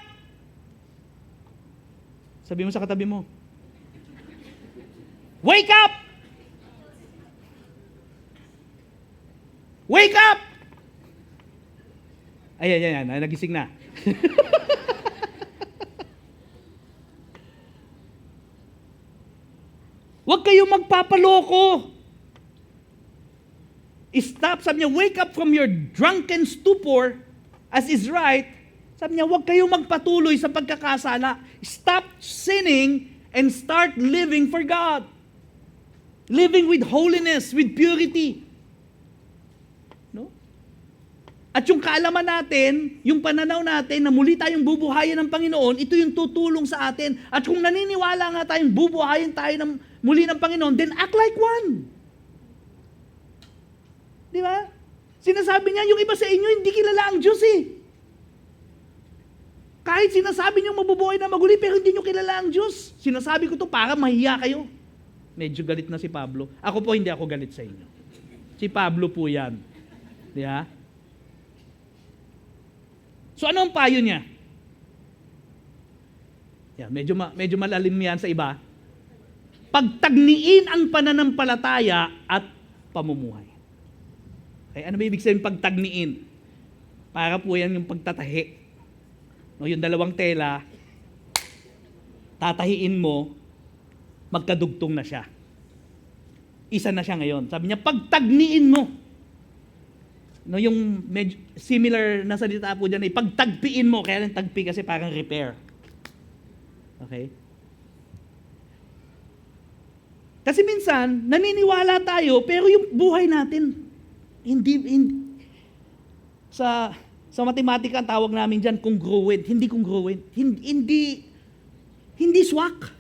Sabi mo sa katabi mo, wake up! Wake up! Ayan, nagising na. Huwag kayong magpapaloko. Stop, sabi niya, wake up from your drunken stupor, as is right. Sabi niya, huwag kayong magpatuloy sa pagkakasala. Stop sinning and start living for God. Living with holiness, with purity. No? At yung kaalaman natin, yung pananaw natin na muli tayong bubuhayin ng Panginoon, ito yung tutulong sa atin. At kung naniniwala nga tayong bubuhayin tayo muli ng Panginoon, then act like one. Di ba? Sinasabi niya, yung iba sa inyo, hindi kilala ang Diyos eh. Kahit sinasabi niyo mabubuhay na maguli, pero hindi niyo kilala ang Diyos. Sinasabi ko to para mahiya kayo. Medyo galit na si Pablo. Ako po, hindi ako galit sa inyo. Si Pablo po yan. Di ba? So ano ang payo niya? Yan, medyo malalim yan sa iba. Pagtagniin ang pananampalataya at pamumuhay. Okay, ano ba ibig sabihin pagtagniin? Para po yan yung pagtatahi. No, yung dalawang tela, tatahiin mo, magkadugtong na siya. Isa na siya ngayon. Sabi niya, pagtagniin mo. No, yung similar na salita po dyan, pagtagpiin mo. Kaya lang tagpi kasi parang repair. Okay? Kasi minsan, naniniwala tayo, pero yung buhay natin, hindi sa matematika ang tawag namin diyan congruent, hindi congruent, hindi swak.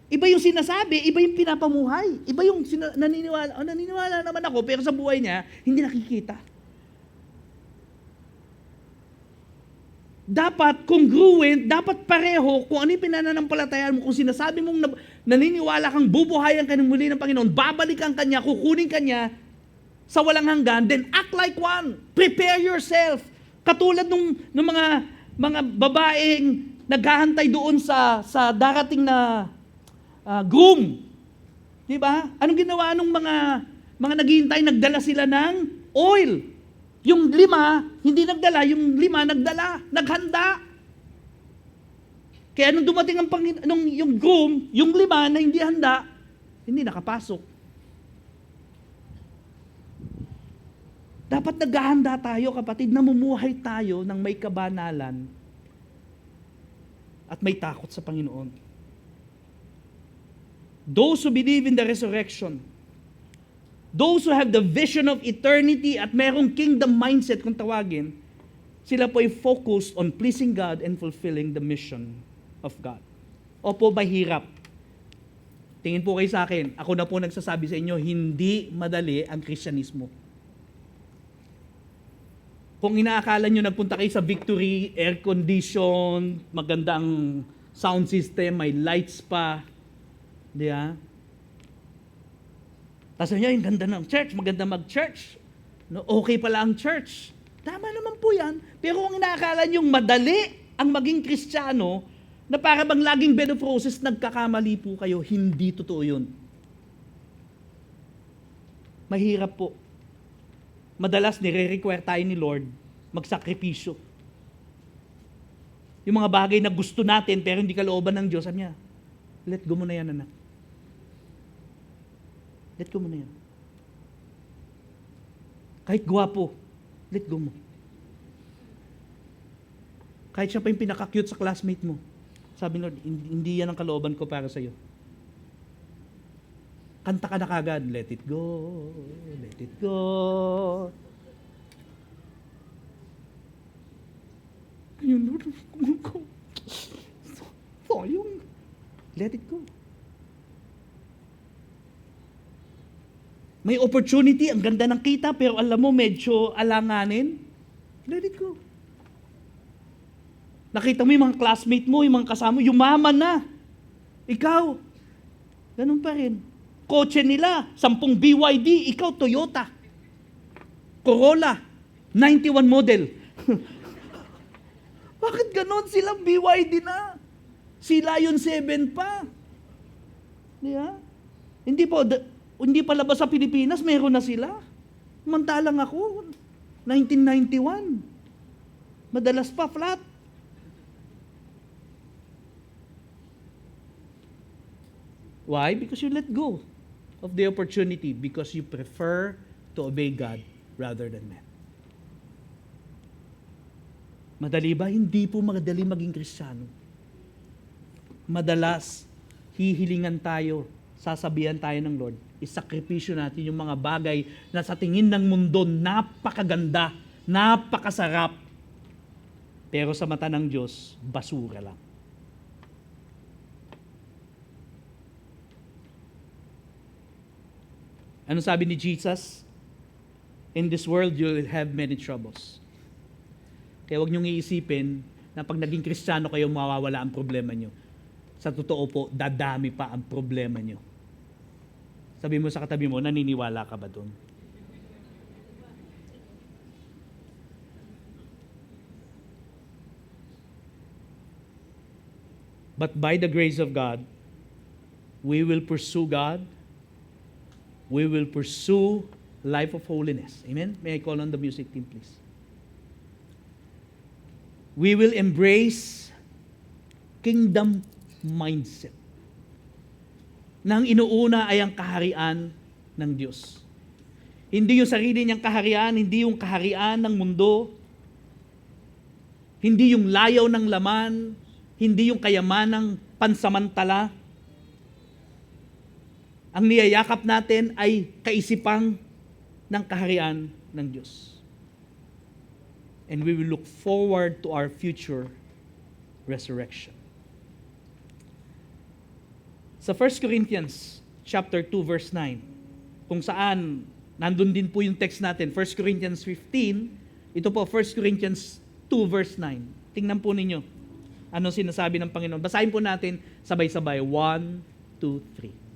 Iba yung sinasabi, iba yung pinapamuhay. Iba yung naniniwala naman ako pero sa buhay niya hindi nakikita. Dapat congruent, dapat pareho kung ano yung pinananampalatayaan mo. Kung sinasabi mong naniniwala kang bubuhayan ka ng muli ng Panginoon, babalikan ka niya, kukunin ka niya, sa walang hanggan, then act like one. Prepare yourself. Katulad ng mga babaeng naghahantay doon sa darating na groom. Di ba? Anong ginawa nung mga naghihintay? Nagdala sila ng oil. Yung 5, hindi nagdala. Yung 5, nagdala. Naghanda. Kaya nung dumating yung groom, yung 5 na hindi handa, hindi nakapasok. Dapat naghahanda tayo, kapatid, namumuhay tayo ng may kabanalan at may takot sa Panginoon. Those who believe in the resurrection, those who have the vision of eternity at merong kingdom mindset kung tawagin, sila po ay focused on pleasing God and fulfilling the mission of God. Opo, mahirap. Tingin po kayo sa akin, ako na po nagsasabi sa inyo, hindi madali ang Kristyanismo. Kung inaakala nyo nagpunta kayo sa Victory, air condition, magandang sound system, may lights pa, di ba? Tapos niya, yung ganda ng church, maganda mag-church. No, okay pala ang church. Tama naman po yan. Pero kung inaakala nyo madali ang maging Kristiyano, na para bang laging bed of roses, nagkakamali po kayo, hindi totoo yun. Mahirap po. Madalas nire-require tayo ni Lord magsakripisyo. Yung mga bagay na gusto natin pero hindi kalooban ng Diyos, sabi niya, let go mo na yan, anak. Let go mo na yan. Kahit gwapo, let go mo. Kahit siya pa yung pinaka-cute sa classmate mo, sabi ni Lord, hindi yan ang kalooban ko para sa'yo. Kanta ka na kagad, let it go, let it go. Ayun, Lord, sayang. Let it go. May opportunity, ang ganda ng kita, pero alam mo, medyo alanganin. Let it go. Nakita mo yung mga classmate mo, yung mga kasama, yumaman na. Ikaw, ganun pa rin. Kotse nila, 10 BYD, ikaw Toyota. Corolla, 91 model. Bakit ganon sila BYD na? Si Lion 7 pa. Di ba? Hindi pa labas sa Pilipinas, meron na sila. Mantalang ako, 1991. Madalas pa, flat. Why? Because you let go of the opportunity because you prefer to obey God rather than men. Madali ba? Hindi po madali maging Kristiyano. Madalas, hihilingan tayo, sasabihan tayo ng Lord, isakripisyo natin yung mga bagay na sa tingin ng mundo napakaganda, napakasarap. Pero sa mata ng Diyos, basura lang. Ano sabi ni Jesus? In this world, you will have many troubles. Kaya huwag niyong iisipin na pag naging Kristiyano kayo, mawawala ang problema niyo. Sa totoo po, dadami pa ang problema niyo. Sabi mo sa katabi mo, naniniwala ka ba doon? But by the grace of God, we will pursue God. We will pursue life of holiness. Amen? May I call on the music team, please? We will embrace kingdom mindset. Nang inuuna ay ang kaharian ng Diyos. Hindi yung sarili niyang kaharian, hindi yung kaharian ng mundo, hindi yung layaw ng laman, hindi yung kayamanang pansamantala. Ang niyayakap natin ay kaisipang ng kaharian ng Diyos. And we will look forward to our future resurrection. Sa 1 Corinthians chapter 2 verse 9, kung saan nandun din po yung text natin, 1 Corinthians 15, ito po 1 Corinthians 2 verse 9. Tingnan po ninyo ano sinasabi ng Panginoon. Basahin po natin sabay-sabay. 1, 2, 3.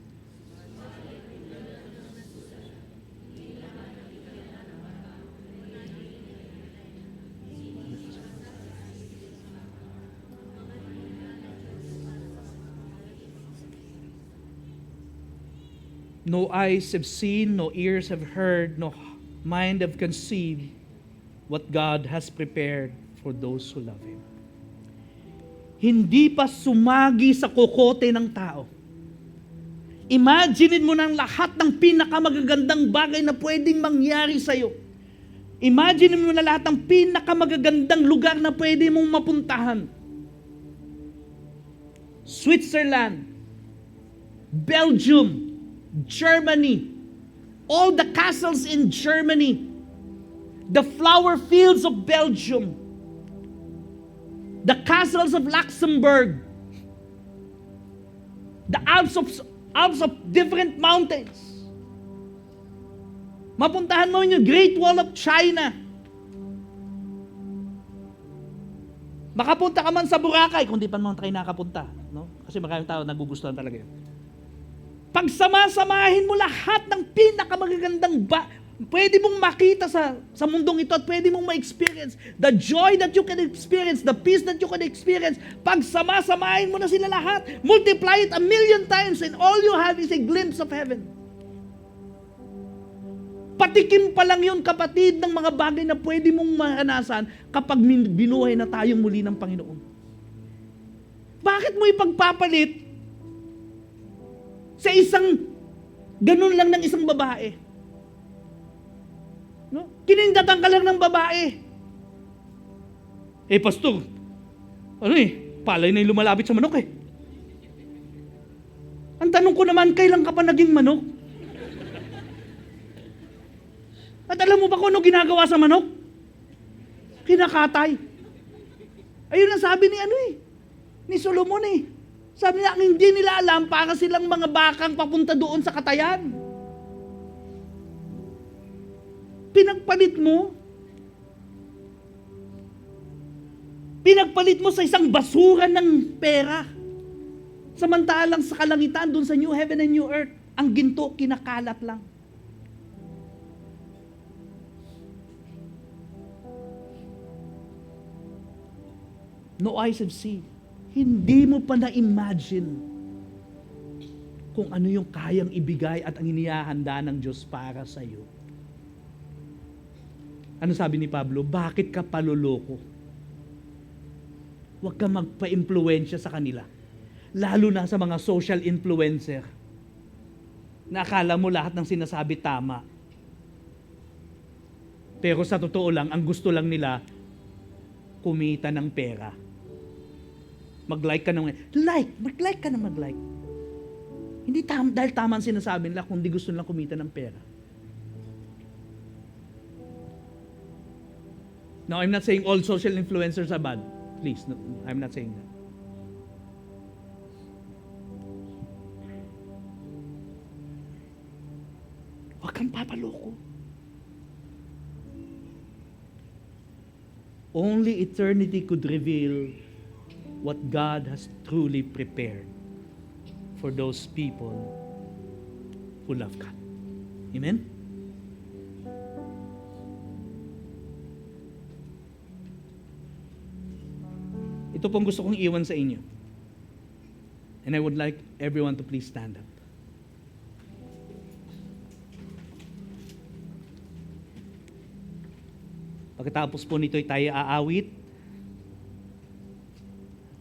No eyes have seen, no ears have heard, no mind have conceived what God has prepared for those who love Him. Hindi pa sumagi sa kokote ng tao. Imaginin mo ng lahat ng pinakamagagandang bagay na pwedeng mangyari sa'yo. Imaginin mo na lahat ng pinakamagagandang lugar na pwede mong mapuntahan. Switzerland, Belgium, Germany, all the castles in Germany, the flower fields of Belgium, the castles of Luxembourg, the Alps of different mountains. Mapuntahan mo yung Great Wall of China. Makapunta ka man sa Boracay, kung di pa naman tayo nakapunta, no? Kasi maraming tao nagugustuhan talaga yun. Pagsama-samahin mo lahat ng pinakamagagandang pwede mong makita sa mundong ito at pwede mong ma-experience. The joy that you can experience, the peace that you can experience, pagsama-samahin mo na sila lahat. Multiply it 1,000,000 times and all you have is a glimpse of heaven. Patikim pa lang yun, kapatid, ng mga bagay na pwede mong maranasan kapag binuhay na tayong muli ng Panginoon. Bakit mo ipagpapalit sa isang ganun lang ng isang babae? No? Kinindatan ka lang ng babae. Pastor, palay na yung lumalapit sa manok . Ang tanong ko naman, kailan ka pa naging manok? At alam mo ba kung ano ginagawa sa manok? Kinakatay. Ayun ang sabi ni Solomon . Sabi niya, ang hindi nila alam, para silang mga bakang papunta doon sa katayan. Pinagpalit mo sa isang basura ng pera. Samantalang sa kalangitan, doon sa new heaven and new earth, ang ginto, kinakalat lang. No eyes have seen. Hindi mo pa na-imagine kung ano yung kayang ibigay at ang inihahanda ng Diyos para sa iyo. Ano sabi ni Pablo? Bakit ka paluloko? Huwag ka magpa-impluwensya sa kanila. Lalo na sa mga social influencer. na akala mo lahat ng sinasabi tama. Pero sa totoo lang, ang gusto lang nila, kumita ng pera. Mag-like ka ng mag-like ka na mag-like. Hindi dahil tama ang sinasabi nila, kundi gusto nilang kumita ng pera. Now, I'm not saying all social influencers are bad. Please, no, I'm not saying that. Huwag kang papaloko. Only eternity could reveal what God has truly prepared for those people who love God. Amen? Ito pong gusto kong iwan sa inyo. And I would like everyone to please stand up. Pagkatapos po nito tayo aawit.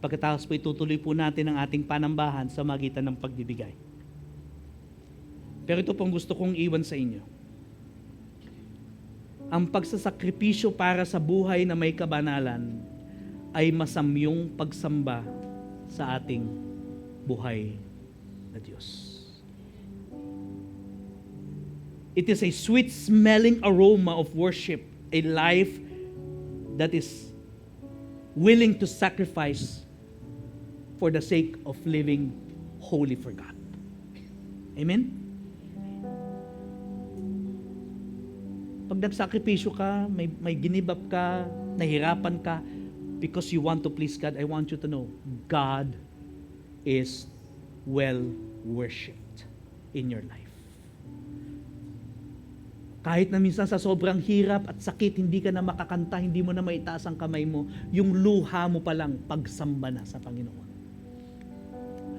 Pagkatapos po itutuloy po natin ang ating panambahan sa magitan ng pagbibigay. Pero ito pong gusto kong iwan sa inyo. Ang pagsasakripisyo para sa buhay na may kabanalan ay masamyong pagsamba sa ating buhay na Diyos. It is a sweet-smelling aroma of worship, a life that is willing to sacrifice for the sake of living holy for God. Amen? Pag nagsakripisyo ka, may ginibap ka, nahirapan ka, because you want to please God, I want you to know, God is well worshipped in your life. Kahit na minsan sa sobrang hirap at sakit, hindi ka na makakanta, hindi mo na maitaas ang kamay mo, yung luha mo pa lang, pagsamba na sa Panginoon.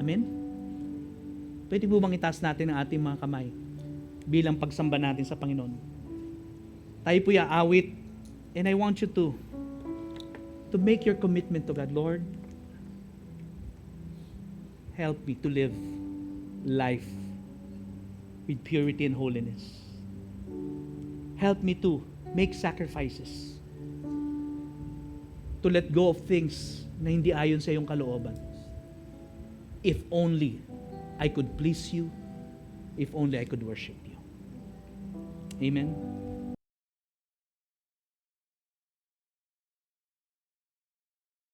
Amen? Pwede po bang itaas natin ang ating mga kamay bilang pagsamba natin sa Panginoon? Tayo po aawit, and I want you to make your commitment to God. Lord, help me to live life with purity and holiness. Help me to make sacrifices, to let go of things na hindi ayon sa iyong kalooban. If only I could please you, if only I could worship you. Amen.